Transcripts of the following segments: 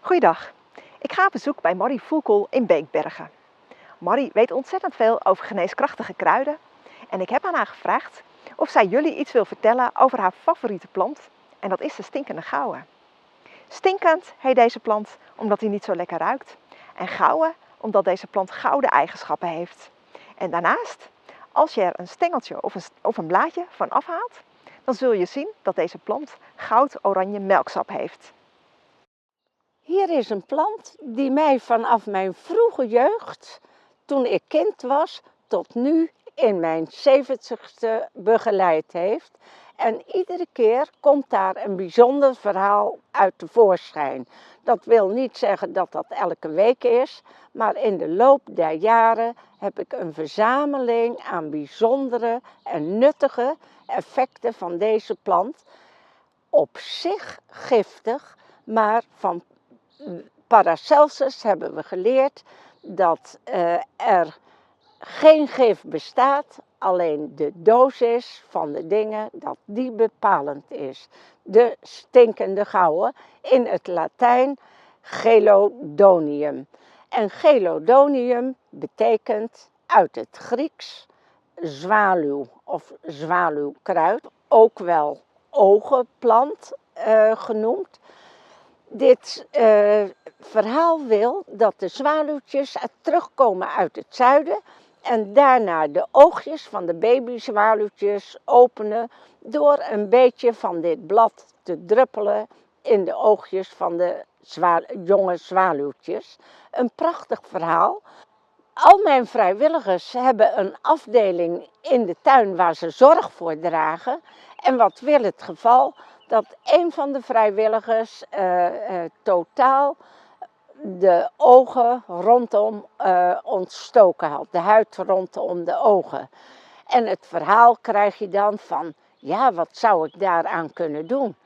Goeiedag, ik ga op bezoek bij Marie Voelkool in Beekbergen. Marie weet ontzettend veel over geneeskrachtige kruiden en ik heb aan haar gevraagd of zij jullie iets wil vertellen over haar favoriete plant en dat is de stinkende gouwe. Stinkend heet deze plant omdat hij niet zo lekker ruikt en gouwe omdat deze plant gouden eigenschappen heeft. En daarnaast, als je er een stengeltje of een blaadje van afhaalt, dan zul je zien dat deze plant goud-oranje melksap heeft. Hier is een plant die mij vanaf mijn vroege jeugd, toen ik kind was, tot nu in mijn 70ste begeleid heeft. En iedere keer komt daar een bijzonder verhaal uit tevoorschijn. Dat wil niet zeggen dat dat elke week is, maar in de loop der jaren heb ik een verzameling aan bijzondere en nuttige effecten van deze plant. Op zich giftig, maar van Paracelsus hebben we geleerd dat er geen gif bestaat, alleen de dosis van de dingen, dat die bepalend is. De stinkende gouwe, in het Latijn Chelidonium. En Chelidonium betekent uit het Grieks zwaluw of zwaluwkruid, ook wel ogenplant genoemd. Dit verhaal wil dat de zwaluwtjes terugkomen uit het zuiden en daarna de oogjes van de babyzwaluwtjes openen door een beetje van dit blad te druppelen in de oogjes van de jonge zwaluwtjes. Een prachtig verhaal. Al mijn vrijwilligers hebben een afdeling in de tuin waar ze zorg voor dragen. En wat wil het geval? Dat een van de vrijwilligers totaal de ogen rondom ontstoken had. De huid rondom de ogen. En het verhaal krijg je dan van, ja, wat zou ik daaraan kunnen doen?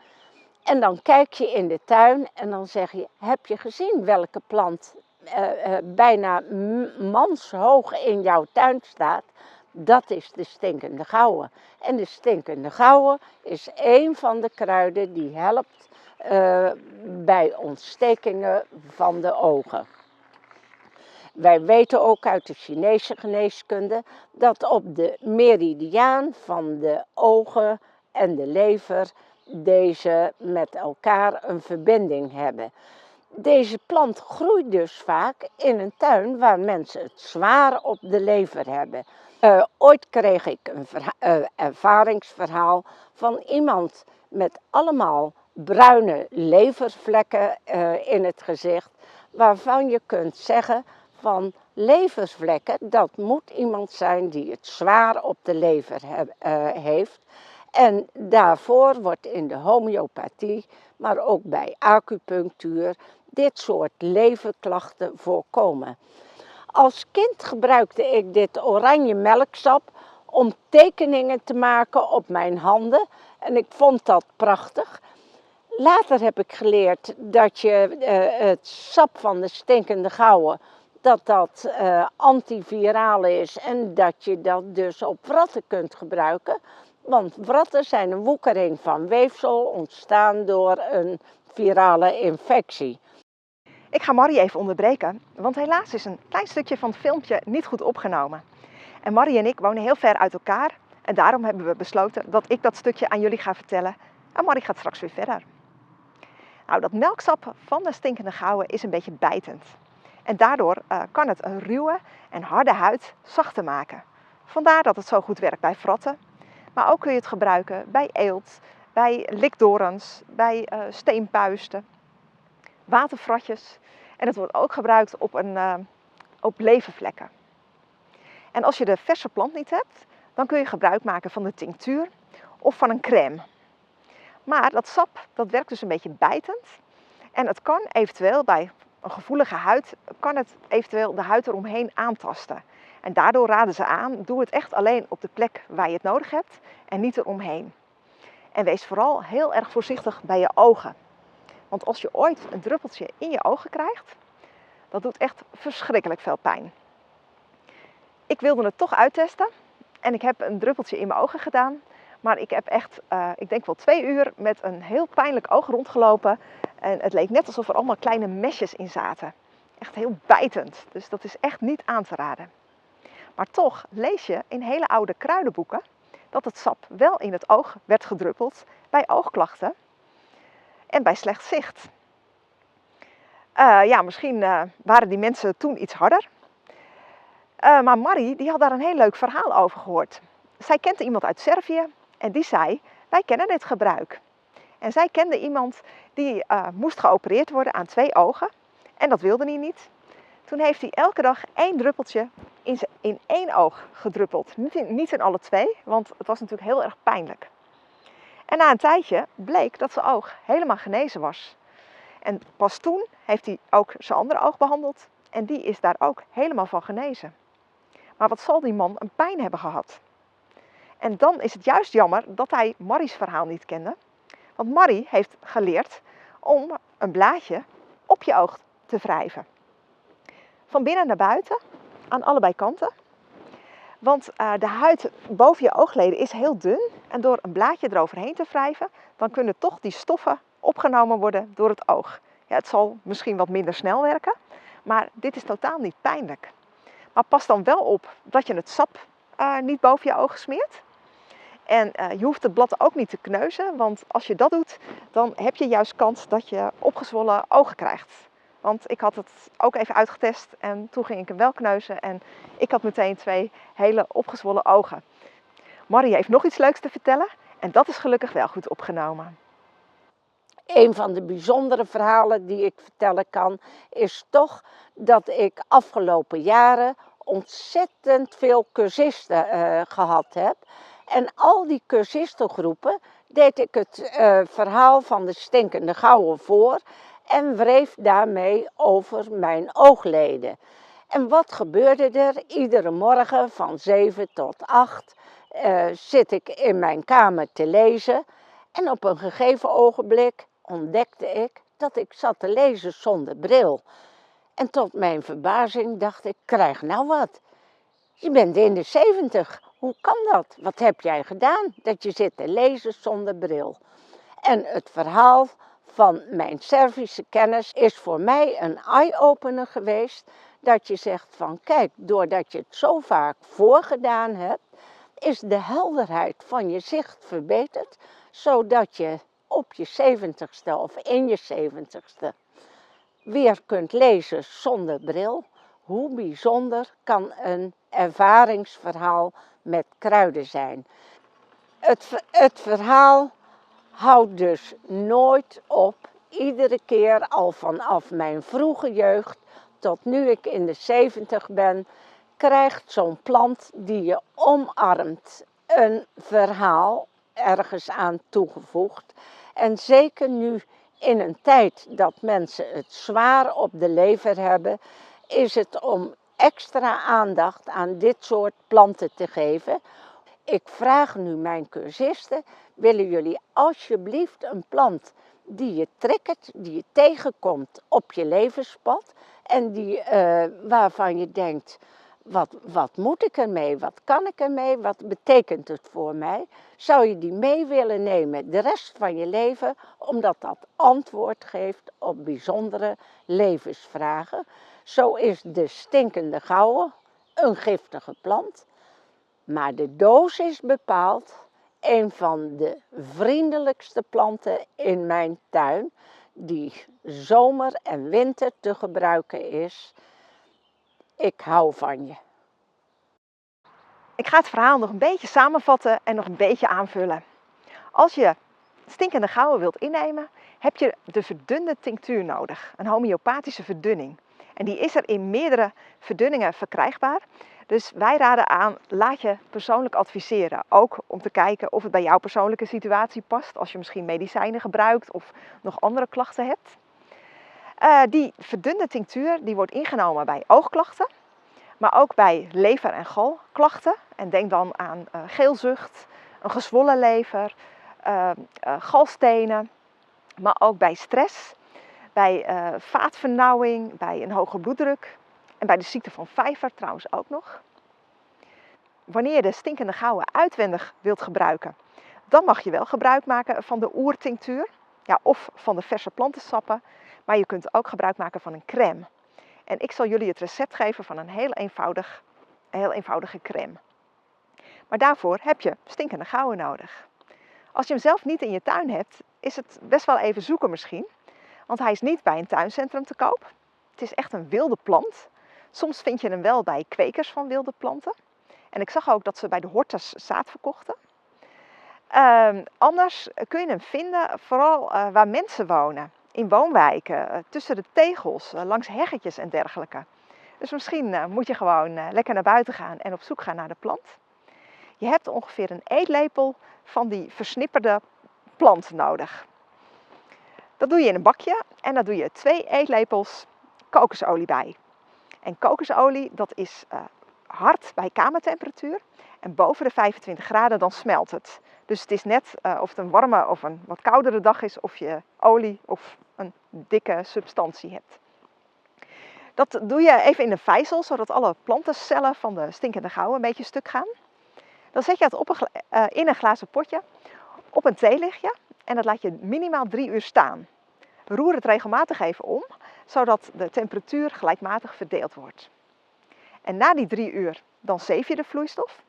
En dan kijk je in de tuin en dan zeg je, heb je gezien welke plant bijna manshoog in jouw tuin staat? Dat is de stinkende gouwe. En de stinkende gouwe is een van de kruiden die helpt bij ontstekingen van de ogen. Wij weten ook uit de Chinese geneeskunde dat op de meridiaan van de ogen en de lever deze met elkaar een verbinding hebben. Deze plant groeit dus vaak in een tuin waar mensen het zwaar op de lever hebben. Ooit kreeg ik een ervaringsverhaal van iemand met allemaal bruine levervlekken in het gezicht, waarvan je kunt zeggen van levervlekken, dat moet iemand zijn die het zwaar op de lever heeft. En daarvoor wordt in de homeopathie, maar ook bij acupunctuur, dit soort leverklachten voorkomen. Als kind gebruikte ik dit oranje melksap om tekeningen te maken op mijn handen en ik vond dat prachtig. Later heb ik geleerd dat je het sap van de stinkende gouwe, dat antiviraal is en dat je dat dus op wratten kunt gebruiken. Want wratten zijn een woekering van weefsel ontstaan door een virale infectie. Ik ga Marie even onderbreken, want helaas is een klein stukje van het filmpje niet goed opgenomen. En Marie en ik wonen heel ver uit elkaar en daarom hebben we besloten dat ik dat stukje aan jullie ga vertellen en Marie gaat straks weer verder. Nou, dat melksap van de stinkende gouwe is een beetje bijtend. En daardoor kan het een ruwe en harde huid zachter maken. Vandaar dat het zo goed werkt bij wratten. Maar ook kun je het gebruiken bij eelt, bij likdorens, bij steenpuisten, watervratjes. En het wordt ook gebruikt op levervlekken. En als je de verse plant niet hebt, dan kun je gebruik maken van de tinctuur of van een crème. Maar dat sap, dat werkt dus een beetje bijtend. En het kan eventueel bij een gevoelige huid, kan het eventueel de huid eromheen aantasten. En daardoor raden ze aan, doe het echt alleen op de plek waar je het nodig hebt en niet eromheen. En wees vooral heel erg voorzichtig bij je ogen. Want als je ooit een druppeltje in je ogen krijgt, dat doet echt verschrikkelijk veel pijn. Ik wilde het toch uittesten en ik heb een druppeltje in mijn ogen gedaan. Maar ik heb echt, ik denk wel 2 uur met een heel pijnlijk oog rondgelopen. En het leek net alsof er allemaal kleine mesjes in zaten. Echt heel bijtend, dus dat is echt niet aan te raden. Maar toch lees je in hele oude kruidenboeken dat het sap wel in het oog werd gedruppeld bij oogklachten en bij slecht zicht. Ja, misschien waren die mensen toen iets harder. Maar Marie die had daar een heel leuk verhaal over gehoord. Zij kende iemand uit Servië en die zei, wij kennen dit gebruik. En zij kende iemand die moest geopereerd worden aan 2 ogen. En dat wilde hij niet. Toen heeft hij elke dag 1 druppeltje in 1 oog gedruppeld. Niet in alle 2, want het was natuurlijk heel erg pijnlijk. En na een tijdje bleek dat zijn oog helemaal genezen was. En pas toen heeft hij ook zijn andere oog behandeld. En die is daar ook helemaal van genezen. Maar wat zal die man een pijn hebben gehad? En dan is het juist jammer dat hij Marie's verhaal niet kende. Want Marie heeft geleerd om een blaadje op je oog te wrijven. Van binnen naar buiten, aan allebei kanten. Want de huid boven je oogleden is heel dun. En door een blaadje eroverheen te wrijven, dan kunnen toch die stoffen opgenomen worden door het oog. Ja, het zal misschien wat minder snel werken, maar dit is totaal niet pijnlijk. Maar pas dan wel op dat je het sap niet boven je ogen smeert. En je hoeft het blad ook niet te kneuzen, want als je dat doet, dan heb je juist kans dat je opgezwollen ogen krijgt. Want ik had het ook even uitgetest en toen ging ik hem wel kneuzen en ik had meteen 2 hele opgezwollen ogen. Marie heeft nog iets leuks te vertellen en dat is gelukkig wel goed opgenomen. Een van de bijzondere verhalen die ik vertellen kan, is toch dat ik afgelopen jaren ontzettend veel cursisten gehad heb. En al die cursistengroepen deed ik het verhaal van de stinkende gouwe voor en wreef daarmee over mijn oogleden. En wat gebeurde er? Iedere morgen van 7 tot 8 zit ik in mijn kamer te lezen en op een gegeven ogenblik ontdekte ik dat ik zat te lezen zonder bril. En tot mijn verbazing dacht ik, krijg nou wat. Je bent in de 70, hoe kan dat? Wat heb jij gedaan dat je zit te lezen zonder bril? En het verhaal van mijn Servische kennis is voor mij een eye-opener geweest. Dat je zegt van kijk, doordat je het zo vaak voorgedaan hebt, is de helderheid van je zicht verbeterd. Zodat je op je 70ste of in je 70ste weer kunt lezen zonder bril. Hoe bijzonder kan een ervaringsverhaal met kruiden zijn? Het verhaal houdt dus nooit op. Iedere keer al vanaf mijn vroege jeugd tot nu ik in de 70 ben, krijgt zo'n plant die je omarmt een verhaal ergens aan toegevoegd. En zeker nu in een tijd dat mensen het zwaar op de lever hebben, is het om extra aandacht aan dit soort planten te geven. Ik vraag nu mijn cursisten, willen jullie alsjeblieft een plant die je triggert, die je tegenkomt op je levenspad en waarvan je denkt, wat moet ik ermee, wat kan ik ermee, wat betekent het voor mij? Zou je die mee willen nemen de rest van je leven, omdat dat antwoord geeft op bijzondere levensvragen? Zo is de stinkende gouwe een giftige plant. Maar de doos is bepaald een van de vriendelijkste planten in mijn tuin, die zomer en winter te gebruiken is. Ik hou van je. Ik ga het verhaal nog een beetje samenvatten en nog een beetje aanvullen. Als je stinkende gouwe wilt innemen, heb je de verdunde tinctuur nodig, een homeopathische verdunning. En die is er in meerdere verdunningen verkrijgbaar. Dus wij raden aan, laat je persoonlijk adviseren. Ook om te kijken of het bij jouw persoonlijke situatie past. Als je misschien medicijnen gebruikt of nog andere klachten hebt. Die verdunde tinctuur die wordt ingenomen bij oogklachten, maar ook bij lever- en galklachten. En denk dan aan geelzucht, een gezwollen lever, galstenen, maar ook bij stress, bij vaatvernauwing, bij een hoge bloeddruk en bij de ziekte van Pfeiffer trouwens ook nog. Wanneer je de stinkende gouwen uitwendig wilt gebruiken, dan mag je wel gebruik maken van de oertinctuur, ja, of van de verse plantensappen, maar je kunt ook gebruik maken van een crème. En ik zal jullie het recept geven van een heel eenvoudige crème. Maar daarvoor heb je stinkende gouwen nodig. Als je hem zelf niet in je tuin hebt, is het best wel even zoeken misschien, want hij is niet bij een tuincentrum te koop. Het is echt een wilde plant. Soms vind je hem wel bij kwekers van wilde planten. En ik zag ook dat ze bij de Hortus zaad verkochten. Anders kun je hem vinden vooral waar mensen wonen. In woonwijken, tussen de tegels, langs heggetjes en dergelijke. Dus misschien moet je gewoon lekker naar buiten gaan en op zoek gaan naar de plant. Je hebt ongeveer een eetlepel van die versnipperde plant nodig. Dat doe je in een bakje en daar doe je 2 eetlepels kokosolie bij. En kokosolie, dat is hard bij kamertemperatuur. En boven de 25 graden dan smelt het. Dus het is net of het een warme of een wat koudere dag is, of je olie of een dikke substantie hebt. Dat doe je even in een vijzel, zodat alle plantencellen van de stinkende gouwen een beetje stuk gaan. Dan zet je het in een glazen potje op een theelichtje en dat laat je minimaal 3 uur staan. Roer het regelmatig even om, zodat de temperatuur gelijkmatig verdeeld wordt. En na die 3 uur, dan zeef je de vloeistof.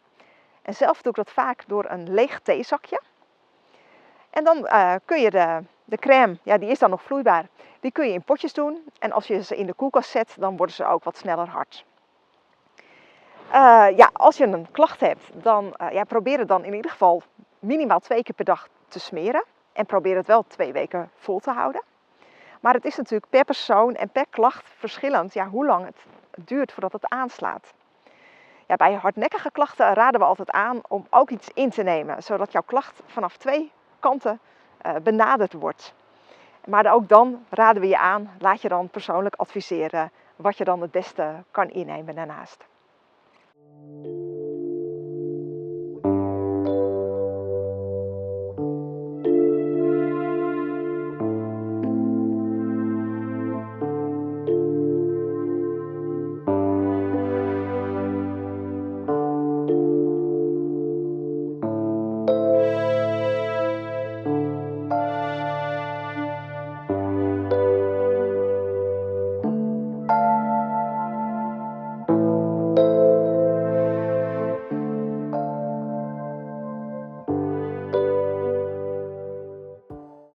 En zelf doe ik dat vaak door een leeg theezakje. En dan kun je de crème, ja, die is dan nog vloeibaar, die kun je in potjes doen. En als je ze in de koelkast zet, dan worden ze ook wat sneller hard. Ja, als je een klacht hebt, dan probeer het dan in ieder geval minimaal 2 keer per dag te smeren. En probeer het wel 2 weken vol te houden. Maar het is natuurlijk per persoon en per klacht verschillend hoe lang het duurt voordat het aanslaat. Ja, bij hardnekkige klachten raden we altijd aan om ook iets in te nemen, zodat jouw klacht vanaf 2 kanten benaderd wordt. Maar ook dan raden we je aan, laat je dan persoonlijk adviseren wat je dan het beste kan innemen daarnaast.